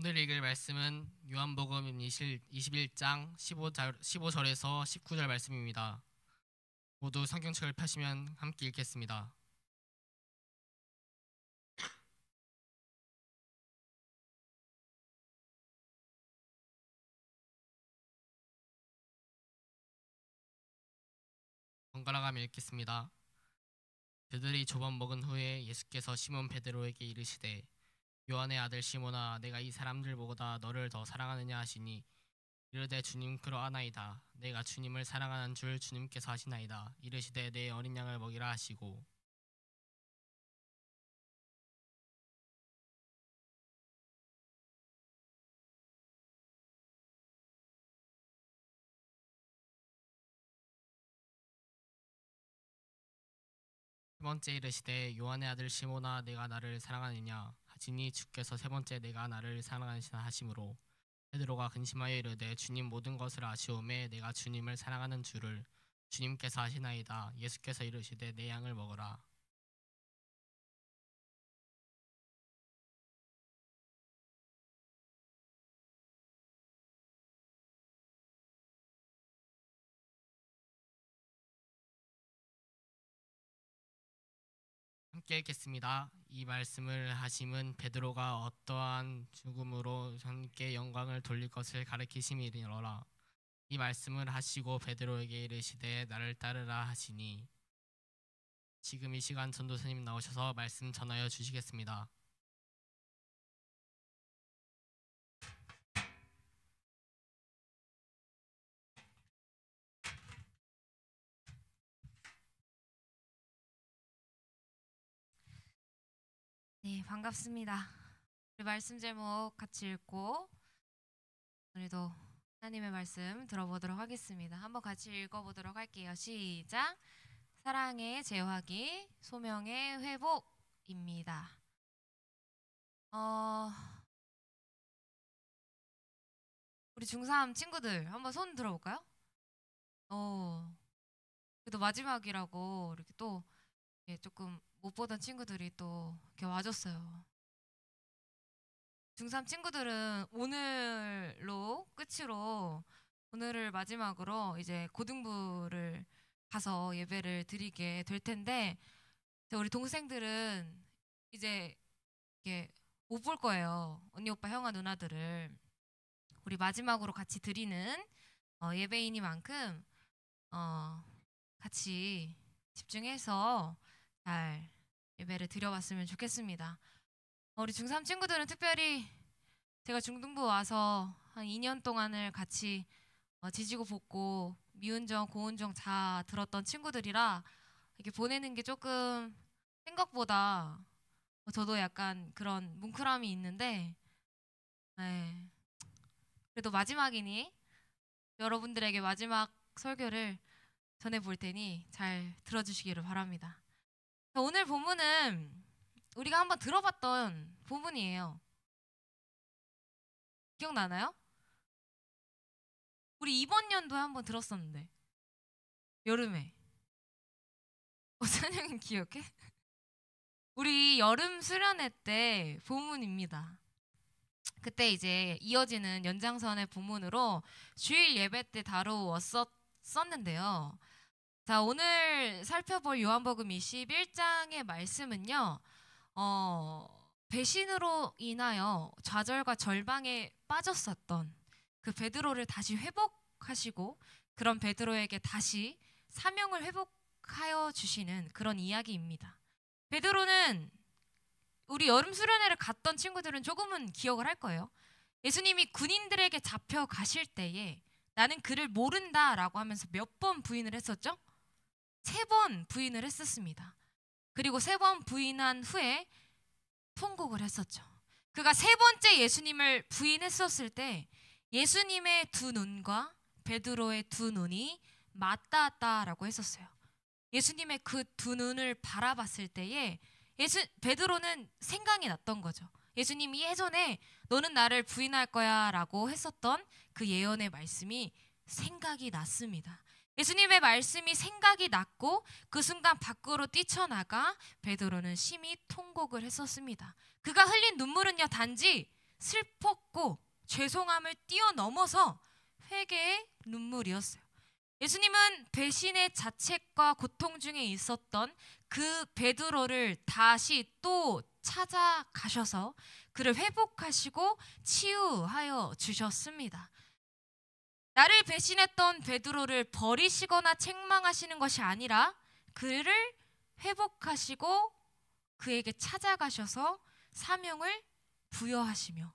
오늘 읽을 말씀은 요한복음 21장 15절에서 19절 말씀입니다. 모두 성경책을 펴시면 함께 읽겠습니다. 번갈아가며 읽겠습니다. 그들이 조반 먹은 후에 예수께서 시몬 베드로에게 이르시되 요한의 아들 시몬아, 내가 이 사람들보다 너를 더 사랑하느냐 하시니 이르되 주님 그러하나이다. 내가 주님을 사랑하는 줄 주님께서 하시나이다. 이르시되 내 어린 양을 먹이라 하시고 세 번째 이르시되 요한의 아들 시몬아, 내가 나를 사랑하느냐 하시니 주께서 세 번째 내가 나를 사랑하시나 하심으로 베드로가 근심하여 이르되 주님 모든 것을 아시오매 내가 주님을 사랑하는 줄을 주님께서 아시나이다. 예수께서 이르시되 내 양을 먹으라. 함께 읽겠습니다. 이 말씀을 하심은 베드로가 어떠한 죽음으로 함께 영광을 돌릴 것을 가리키심이니라. 이 말씀을 하시고 베드로에게 이르시되 나를 따르라 하시니 지금 이 시간 전도사님 나오셔서 말씀 전하여 주시겠습니다. 네, 반갑습니다. 우리 말씀 제목 같이 읽고 오늘도 하나님의 말씀 들어보도록 하겠습니다. 한번 같이 읽어보도록 할게요. 시작! 사랑의 재확이, 소명의 회복입니다. 우리 중3 친구들 한번 손 들어볼까요? 그래도 마지막이라고 이렇게 또 조금 못 보던 친구들이 또 이렇게 와줬어요. 중3 친구들은 오늘로 끝으로 오늘을 마지막으로 이제 고등부를 가서 예배를 드리게 될 텐데 우리 동생들은 이제 이렇게 못 볼 거예요. 언니, 오빠, 형아, 누나들을 우리 마지막으로 같이 드리는 예배이니만큼 같이 집중해서 잘 예배를 드려봤으면 좋겠습니다. 우리 중3 친구들은 특별히 제가 중등부 와서 한 2년 동안을 같이 지지고 볶고 미운정, 고운정 다 들었던 친구들이라 이렇게 보내는 게 조금 생각보다 저도 약간 그런 뭉클함이 있는데 그래도 마지막이니 여러분들에게 마지막 설교를 전해볼 테니 잘 들어주시기를 바랍니다. 오늘 본문은 우리가 한번 들어봤던 본문이에요. 기억나나요? 우리 이번 연도에 한번 들었었는데 여름에. 찬영이 기억해? 우리 여름 수련회 때 본문입니다. 그때 이제 이어지는 연장선의 본문으로 주일 예배 때 다루었었는데요. 자, 오늘 살펴볼 요한복음 21장의 말씀은요. 배신으로 인하여 좌절과 절망에 빠졌었던 그 베드로를 다시 회복하시고 그런 베드로에게 다시 사명을 회복하여 주시는 그런 이야기입니다. 베드로는 우리 여름 수련회를 갔던 친구들은 조금은 기억을 할 거예요. 예수님이 군인들에게 잡혀 가실 때에 나는 그를 모른다라고 하면서 몇 번 부인을 했었죠? 3번 부인을 했었습니다. 그리고 3번 부인한 후에 통곡을 했었죠. 그가 3번째 예수님을 부인했었을 때 예수님의 두 눈과 베드로의 두 눈이 맞닿았다라고 했었어요. 예수님의 그 두 눈을 바라봤을 때에 베드로는 생각이 났던 거죠. 예수님이 예전에 너는 나를 부인할 거야 라고 했었던 그 예언의 말씀이 생각이 났습니다. 예수님의 말씀이 생각이 났고 그 순간 밖으로 뛰쳐나가 베드로는 심히 통곡을 했었습니다. 그가 흘린 눈물은요 단지 슬펐고 죄송함을 뛰어넘어서 회개의 눈물이었어요. 예수님은 배신의 자책과 고통 중에 있었던 그 베드로를 다시 또 찾아가셔서 그를 회복하시고 치유하여 주셨습니다. 나를 배신했던 베드로를 버리시거나 책망하시는 것이 아니라 그를 회복하시고 그에게 찾아가셔서 사명을 부여하시며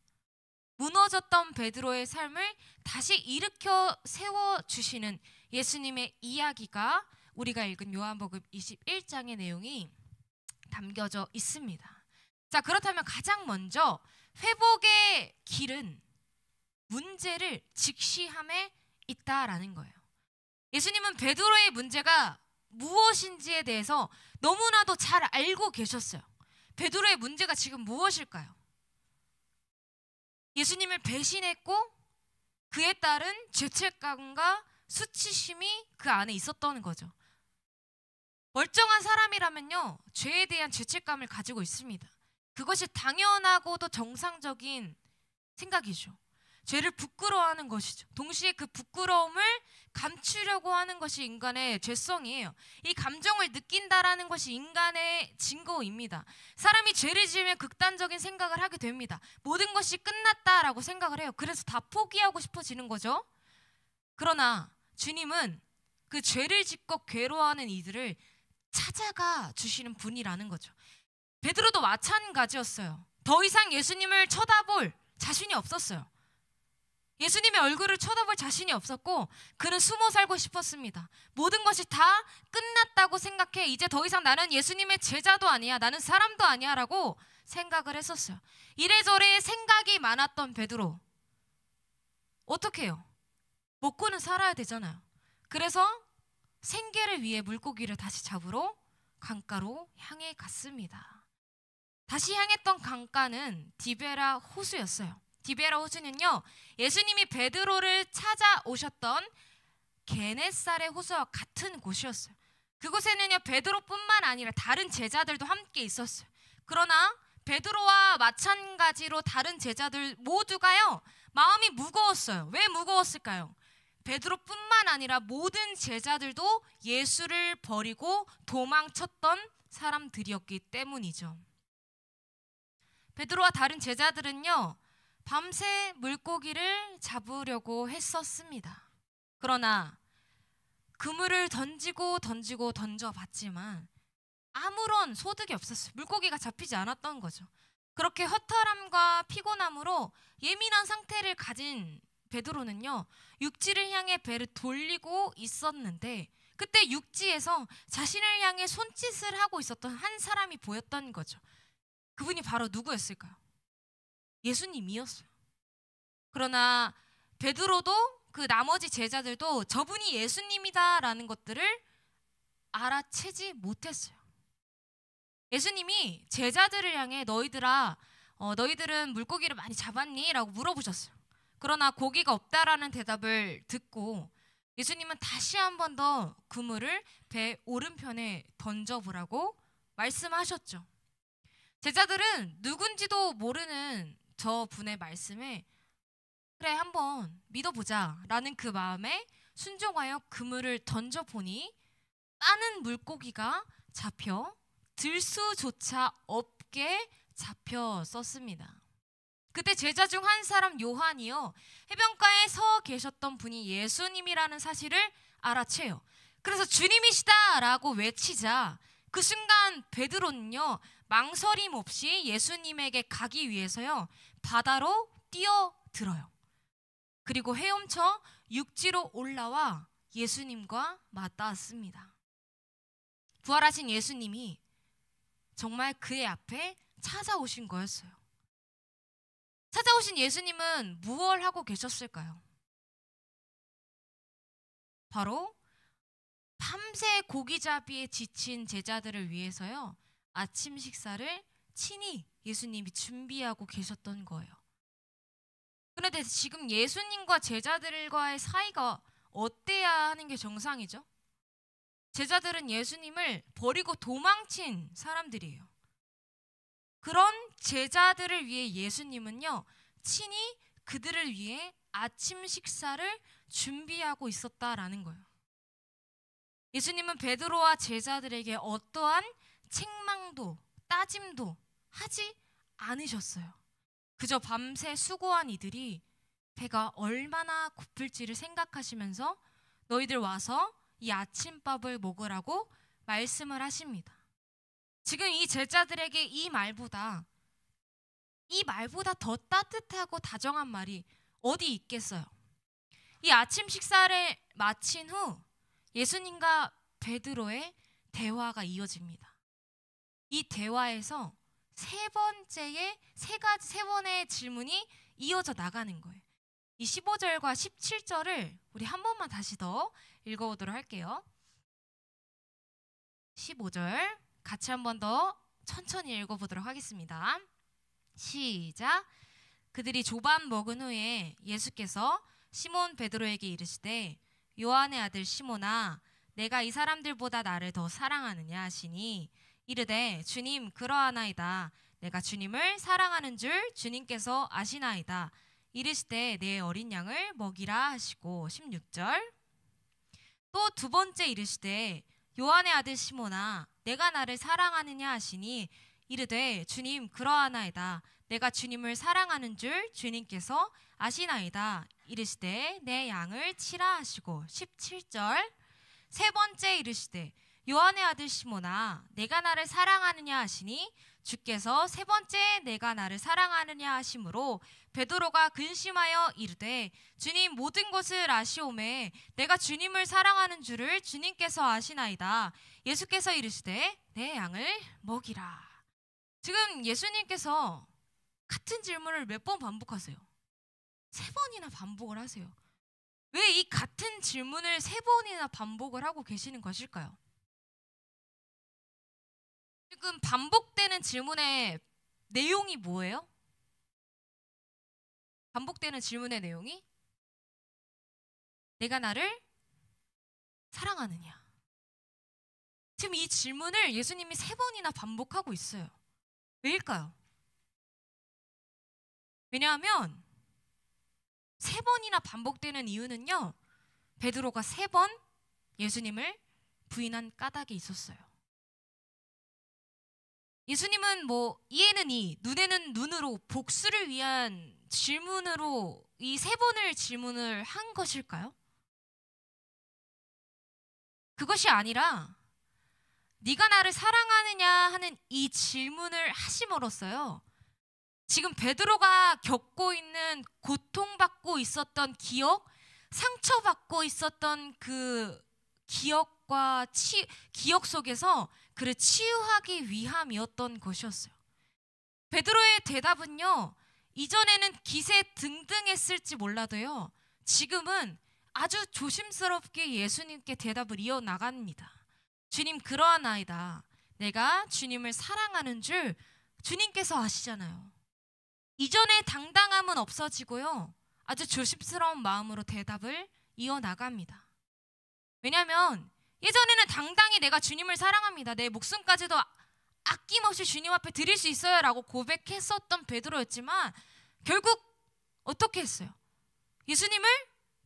무너졌던 베드로의 삶을 다시 일으켜 세워주시는 예수님의 이야기가 우리가 읽은 요한복음 21장의 내용이 담겨져 있습니다. 자, 그렇다면 가장 먼저 회복의 길은 문제를 직시함에 있다라는 거예요. 예수님은 베드로의 문제가 무엇인지에 대해서 너무나도 잘 알고 계셨어요. 베드로의 문제가 지금 무엇일까요? 예수님을 배신했고 그에 따른 죄책감과 수치심이 그 안에 있었던 거죠. 멀쩡한 사람이라면요, 죄에 대한 죄책감을 가지고 있습니다. 그것이 당연하고도 정상적인 생각이죠. 죄를 부끄러워하는 것이죠. 동시에 그 부끄러움을 감추려고 하는 것이 인간의 죄성이에요. 이 감정을 느낀다라는 것이 인간의 증거입니다. 사람이 죄를 지으면 극단적인 생각을 하게 됩니다. 모든 것이 끝났다라고 생각을 해요. 그래서 다 포기하고 싶어지는 거죠. 그러나 주님은 그 죄를 짓고 괴로워하는 이들을 찾아가 주시는 분이라는 거죠. 베드로도 마찬가지였어요. 더 이상 예수님을 쳐다볼 자신이 없었어요. 예수님의 얼굴을 쳐다볼 자신이 없었고 그는 숨어 살고 싶었습니다. 모든 것이 다 끝났다고 생각해 이제 더 이상 나는 예수님의 제자도 아니야, 나는 사람도 아니야 라고 생각을 했었어요. 이래저래 생각이 많았던 베드로, 어떻게 해요? 먹고는 살아야 되잖아요. 그래서 생계를 위해 물고기를 다시 잡으러 강가로 향해 갔습니다. 다시 향했던 강가는 디베라 호수였어요. 디베라 호수는요, 예수님이 베드로를 찾아오셨던 게네사렛 호수와 같은 곳이었어요. 그곳에는요, 베드로뿐만 아니라 다른 제자들도 함께 있었어요. 그러나 베드로와 마찬가지로 다른 제자들 모두가요, 마음이 무거웠어요. 왜 무거웠을까요? 베드로뿐만 아니라 모든 제자들도 예수를 버리고 도망쳤던 사람들이었기 때문이죠. 베드로와 다른 제자들은요, 밤새 물고기를 잡으려고 했었습니다. 그러나 그물을 던지고 던져봤지만 아무런 소득이 없었어요. 물고기가 잡히지 않았던 거죠. 그렇게 허탈함과 피곤함으로 예민한 상태를 가진 베드로는요, 육지를 향해 배를 돌리고 있었는데 그때 육지에서 자신을 향해 손짓을 하고 있었던 한 사람이 보였던 거죠. 그분이 바로 누구였을까요? 예수님이었어요. 그러나 베드로도 그 나머지 제자들도 저분이 예수님이다라는 것들을 알아채지 못했어요. 예수님이 제자들을 향해 너희들은 물고기를 많이 잡았니? 라고 물어보셨어요. 그러나 고기가 없다라는 대답을 듣고 예수님은 다시 한 번 더 그물을 배 오른편에 던져보라고 말씀하셨죠. 제자들은 누군지도 모르는 저 분의 말씀에 그래 한번 믿어보자 라는 그 마음에 순종하여 그물을 던져보니 많은 물고기가 잡혀 들수조차 없게 잡혔었습니다. 그때 제자 중 한 사람 요한이요, 해변가에 서 계셨던 분이 예수님이라는 사실을 알아채요. 그래서 주님이시다라고 외치자 그 순간 베드로는요, 망설임 없이 예수님에게 가기 위해서요, 바다로 뛰어들어요. 그리고 헤엄쳐 육지로 올라와 예수님과 맞닿았습니다. 부활하신 예수님이 정말 그의 앞에 찾아오신 거였어요. 찾아오신 예수님은 무엇을 하고 계셨을까요? 바로 밤새 고기잡이에 지친 제자들을 위해서요, 아침 식사를 친히 예수님이 준비하고 계셨던 거예요. 그런데 지금 예수님과 제자들과의 사이가 어때야 하는 게 정상이죠? 제자들은 예수님을 버리고 도망친 사람들이에요. 그런 제자들을 위해 예수님은요, 친히 그들을 위해 아침 식사를 준비하고 있었다라는 거예요. 예수님은 베드로와 제자들에게 어떠한 책망도 따짐도 하지 않으셨어요. 그저 밤새 수고한 이들이 배가 얼마나 고플지를 생각하시면서 너희들 와서 이 아침밥을 먹으라고 말씀을 하십니다. 지금 이 제자들에게 이 말보다 더 따뜻하고 다정한 말이 어디 있겠어요? 이 아침 식사를 마친 후 예수님과 베드로의 대화가 이어집니다. 이 대화에서 세 번의 질문이 이어져 나가는 거예요. 이 15절과 17절을 우리 한 번만 다시 더 읽어보도록 할게요. 15절 같이 한 번 더 천천히 읽어보도록 하겠습니다. 시작. 그들이 조반 먹은 후에 예수께서 시몬 베드로에게 이르시되 요한의 아들 시몬아 내가 이 사람들보다 나를 더 사랑하느냐 하시니 이르되 주님 그러하나이다. 내가 주님을 사랑하는 줄 주님께서 아시나이다. 이르시되 내 어린 양을 먹이라 하시고 16절 또 두 번째 이르시되 요한의 아들 시몬아 내가 나를 사랑하느냐 하시니 이르되 주님 그러하나이다. 내가 주님을 사랑하는 줄 주님께서 아시나이다. 이르시되 내 양을 치라 하시고 17절 세 번째 이르시되 요한의 아들 시몬아 내가 나를 사랑하느냐 하시니 주께서 세 번째 내가 나를 사랑하느냐 하심으로 베드로가 근심하여 이르되 주님 모든 것을 아시오매 내가 주님을 사랑하는 줄을 주님께서 아시나이다. 예수께서 이르시되 내 양을 먹이라. 지금 예수님께서 같은 질문을 몇 번 반복하세요? 세 번이나 반복을 하세요. 왜 이 같은 질문을 세 번이나 반복을 하고 계시는 것일까요? 지금 반복되는 질문의 내용이 뭐예요? 반복되는 질문의 내용이 내가 나를 사랑하느냐. 지금 이 질문을 예수님이 세 번이나 반복하고 있어요. 왜일까요? 왜냐하면 세 번이나 반복되는 이유는요. 베드로가 세 번 예수님을 부인한 까닭이 있었어요. 예수님은 이에는 이, 눈에는 눈으로 복수를 위한 질문으로 이 세 번을 질문을 한 것일까요? 그것이 아니라 네가 나를 사랑하느냐 하는 이 질문을 하심으로써요. 지금 베드로가 겪고 있는 고통받고 있었던 기억, 상처받고 있었던 그 기억 속에서 그를 치유하기 위함이었던 것이었어요. 베드로의 대답은요. 이전에는 기세 등등했을지 몰라도요. 지금은 아주 조심스럽게 예수님께 대답을 이어나갑니다. 주님 그러하나이다. 내가 주님을 사랑하는 줄 주님께서 아시잖아요. 이전의 당당함은 없어지고요. 아주 조심스러운 마음으로 대답을 이어나갑니다. 왜냐하면 예전에는 당당히 내가 주님을 사랑합니다. 내 목숨까지도 아낌없이 주님 앞에 드릴 수 있어요 라고 고백했었던 베드로였지만 결국 어떻게 했어요? 예수님을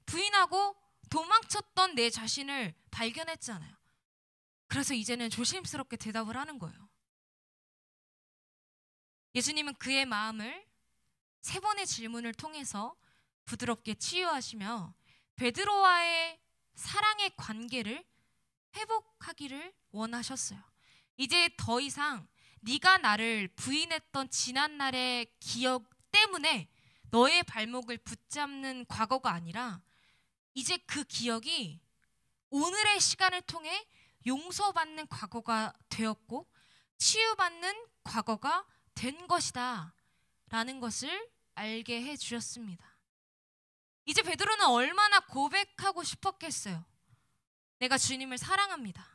부인하고 도망쳤던 내 자신을 발견했잖아요. 그래서 이제는 조심스럽게 대답을 하는 거예요. 예수님은 그의 마음을 세 번의 질문을 통해서 부드럽게 치유하시며 베드로와의 사랑의 관계를 회복하기를 원하셨어요. 이제 더 이상 네가 나를 부인했던 지난날의 기억 때문에 너의 발목을 붙잡는 과거가 아니라 이제 그 기억이 오늘의 시간을 통해 용서받는 과거가 되었고 치유받는 과거가 된 것이다 라는 것을 알게 해주셨습니다. 이제 베드로는 얼마나 고백하고 싶었겠어요. 내가 주님을 사랑합니다.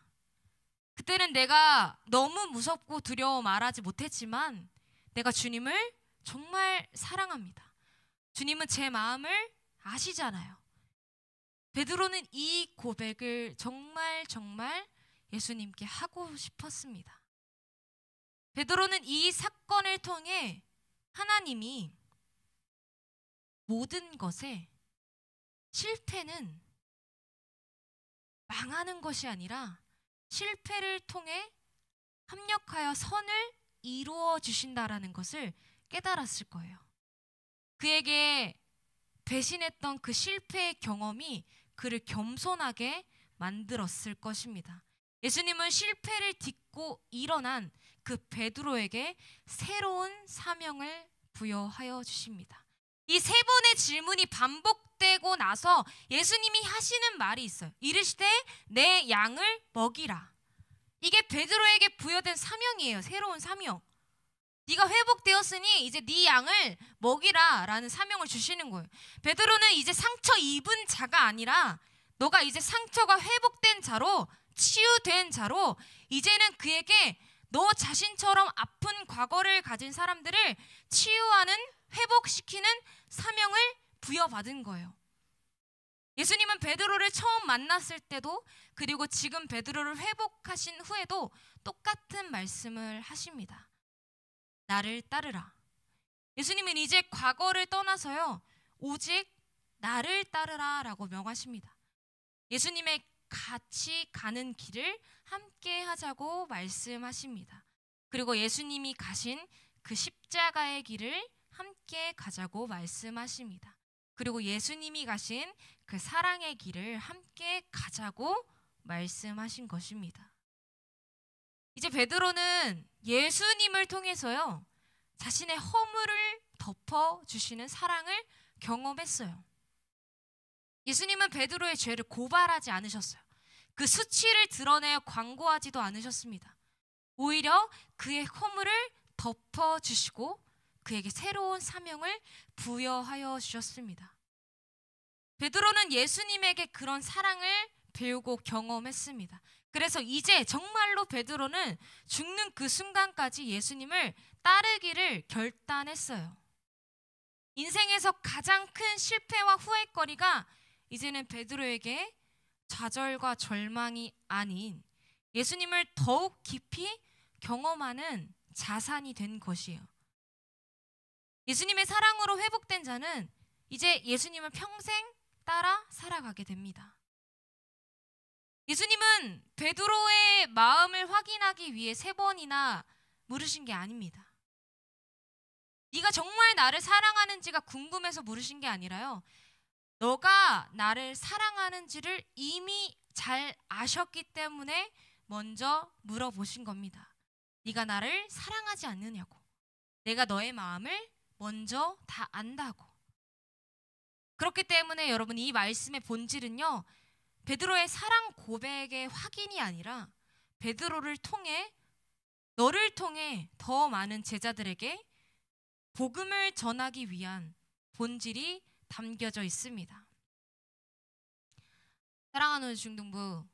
그때는 내가 너무 무섭고 두려워 말하지 못했지만 내가 주님을 정말 사랑합니다. 주님은 제 마음을 아시잖아요. 베드로는 이 고백을 정말 예수님께 하고 싶었습니다. 베드로는 이 사건을 통해 하나님이 모든 것에 실패는 망하는 것이 아니라 실패를 통해 합력하여 선을 이루어 주신다라는 것을 깨달았을 거예요. 그에게 배신했던 그 실패의 경험이 그를 겸손하게 만들었을 것입니다. 예수님은 실패를 딛고 일어난 그 베드로에게 새로운 사명을 부여하여 주십니다. 이 세 번의 질문이 반복되고 나서 예수님이 하시는 말이 있어요. 이르시되 내 양을 먹이라. 이게 베드로에게 부여된 사명이에요. 새로운 사명. 네가 회복되었으니 이제 네 양을 먹이라 라는 사명을 주시는 거예요. 베드로는 이제 상처 입은 자가 아니라 너가 이제 상처가 회복된 자로, 치유된 자로, 이제는 그에게 너 자신처럼 아픈 과거를 가진 사람들을 치유하는, 회복시키는 사명을 부여받은 거예요. 예수님은 베드로를 처음 만났을 때도, 그리고 지금 베드로를 회복하신 후에도 똑같은 말씀을 하십니다. 나를 따르라. 예수님은 이제 과거를 떠나서요, 오직 나를 따르라 라고 명하십니다. 예수님의 같이 가는 길을 함께 하자고 말씀하십니다. 그리고 예수님이 가신 그 십자가의 길을 함께 가자고 말씀하십니다. 그리고 예수님이 가신 그 사랑의 길을 함께 가자고 말씀하신 것입니다. 이제 베드로는 예수님을 통해서요, 자신의 허물을 덮어주시는 사랑을 경험했어요. 예수님은 베드로의 죄를 고발하지 않으셨어요. 그 수치를 드러내어 광고하지도 않으셨습니다. 오히려 그의 허물을 덮어주시고 그에게 새로운 사명을 부여하여 주셨습니다. 베드로는 예수님에게 그런 사랑을 배우고 경험했습니다. 그래서 이제 정말로 베드로는 죽는 그 순간까지 예수님을 따르기를 결단했어요. 인생에서 가장 큰 실패와 후회거리가 이제는 베드로에게 좌절과 절망이 아닌 예수님을 더욱 깊이 경험하는 자산이 된 것이에요. 예수님의 사랑으로 회복된 자는 이제 예수님을 평생 따라 살아가게 됩니다. 예수님은 베드로의 마음을 확인하기 위해 3번이나 물으신 게 아닙니다. 네가 정말 나를 사랑하는지가 궁금해서 물으신 게 아니라요, 너가 나를 사랑하는지를 이미 잘 아셨기 때문에 먼저 물어보신 겁니다. 네가 나를 사랑하지 않느냐고. 내가 너의 마음을 먼저 다 안다고. 그렇기 때문에 여러분, 이 말씀의 본질은요, 베드로의 사랑 고백의 확인이 아니라 베드로를 통해, 너를 통해 더 많은 제자들에게 복음을 전하기 위한 본질이 담겨져 있습니다. 사랑하는 중등부,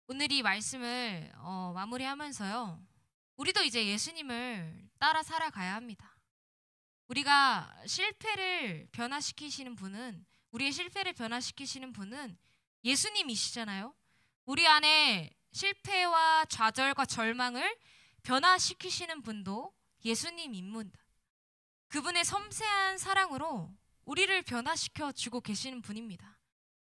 오늘 이 말씀을 마무리하면서요, 우리도 이제 예수님을 따라 살아가야 합니다. 우리가 실패를 변화시키시는 분은, 우리의 실패를 변화시키시는 분은 예수님이시잖아요. 우리 안에 실패와 좌절과 절망을 변화시키시는 분도 예수님입니다. 그분의 섬세한 사랑으로 우리를 변화시켜 주고 계시는 분입니다.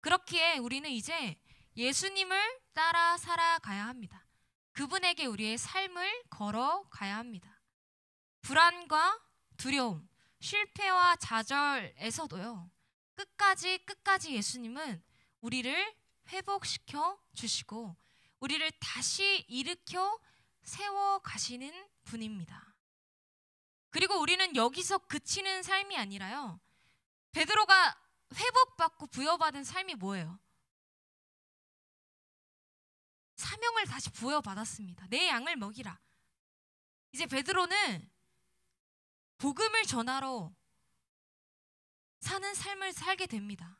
그렇기에 우리는 이제 예수님을 따라 살아가야 합니다. 그분에게 우리의 삶을 걸어가야 합니다. 불안과 두려움, 실패와 좌절에서도요, 끝까지 예수님은 우리를 회복시켜 주시고 우리를 다시 일으켜 세워 가시는 분입니다. 그리고 우리는 여기서 그치는 삶이 아니라요, 베드로가 회복받고 부여받은 삶이 뭐예요? 사명을 다시 부여받았습니다. 내 양을 먹이라. 이제 베드로는 복음을 전하러 사는 삶을 살게 됩니다.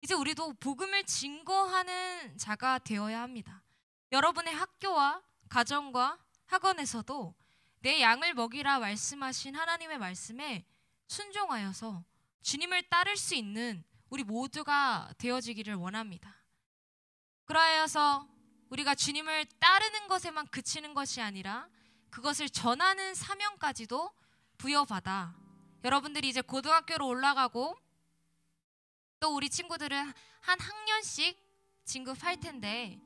이제 우리도 복음을 증거하는 자가 되어야 합니다. 여러분의 학교와 가정과 학원에서도 내 양을 먹이라 말씀하신 하나님의 말씀에 순종하여서 주님을 따를 수 있는 우리 모두가 되어지기를 원합니다. 그러하여서 우리가 주님을 따르는 것에만 그치는 것이 아니라 그것을 전하는 사명까지도 부여받아 여러분들이 이제 고등학교로 올라가고 또 우리 친구들은 한 학년씩 진급할 텐데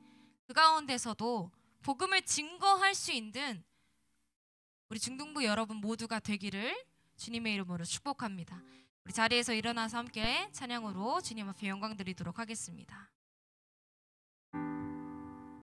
그 가운데서도 복음을 증거할 수 있는 우리 중등부 여러분 모두가 되기를 주님의 이름으로 축복합니다. 우리 자리에서 일어나서 함께 찬양으로 주님 앞에 영광 드리도록 하겠습니다.